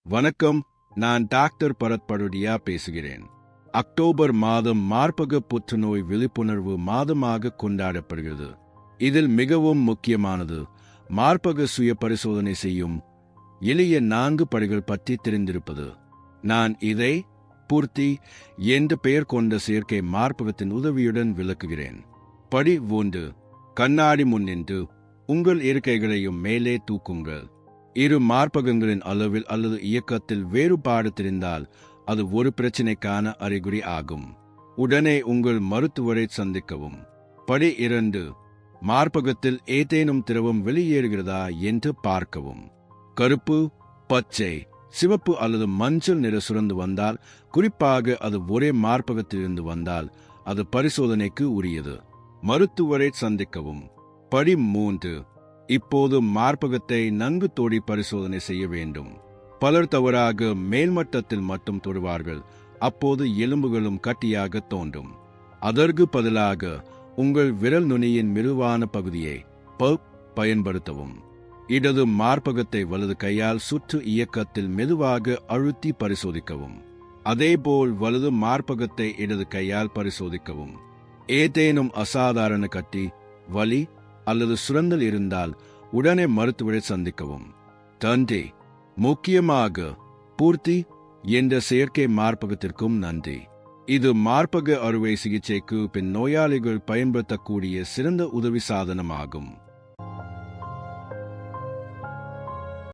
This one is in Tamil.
வணக்கம், நான் டாக்டர் பரத் படுடியா பேசுகிறேன். அக்டோபர் மாதம் மார்பக புற்றுநோய் விழிப்புணர்வு மாதமாக கொண்டாடப்படுகிறது. இதில் மிகவும் முக்கியமானது மார்பக சுய பரிசோதனை செய்யும் எளிய 4 படிகள் பற்றி தெரிந்திருப்பது. நான் இதை பூர்த்தி என்ற பெயர் கொண்ட செயற்கை மார்பகத்தின் உதவியுடன் விளக்குகிறேன். படி 1. கண்ணாடி முன் நின்று உங்கள் இருக்கைகளையும் மேலே தூக்குங்கள். இரு மார்பகங்களின் அளவில் அல்லது இயக்கத்தில் வேறுபாடு தெரிந்தால் அது ஒரு பிரச்சினைக்கான அறிகுறி ஆகும். உடனே உங்கள் மருத்துவரை சந்திக்கவும். படி 2. மார்பகத்தில் ஏதேனும் திரவம் வெளியேறுகிறதா என்று பார்க்கவும். கருப்பு, பச்சை, சிவப்பு அல்லது மஞ்சள் நிற சுரந்து வந்தால், குறிப்பாக அது ஒரே மார்பகத்திலிருந்து வந்தால் அது பரிசோதனைக்கு உரியது. மருத்துவரை சந்திக்கவும். படி 3. இப்போது மார்பகத்தை நன்கு தோண்டி பரிசோதனை செய்ய வேண்டும். பலர் தவறாக மேல்மட்டத்தில் மட்டும் தொடுவார்கள். அப்போது எலும்புகளும் கட்டியாக தோன்றும். அதற்கு பதிலாக உங்கள் விரல் நுனியின் மெதுவான பகுதியை பயன்படுத்தவும். இடது மார்பகத்தை வலது கையால் சுற்று இயக்கத்தில் மெதுவாக அழுத்தி பரிசோதிக்கவும். அதேபோல் வலது மார்பகத்தை இடது கையால் பரிசோதிக்கவும். ஏதேனும் அசாதாரண கட்டி, வலி அல்லது சுரந்தல் இருந்தால் உடனே மருத்துவரை சந்திக்கவும். நன்றி. முக்கியமாக பூர்த்தி என்ற செயற்கை மார்பகத்திற்கும் நன்றி. இது மார்பக அறுவை சிகிச்சைக்கு பின் நோயாளிகள் பயன்படுத்தக்கூடிய சிறந்த உதவி சாதனமாகும்.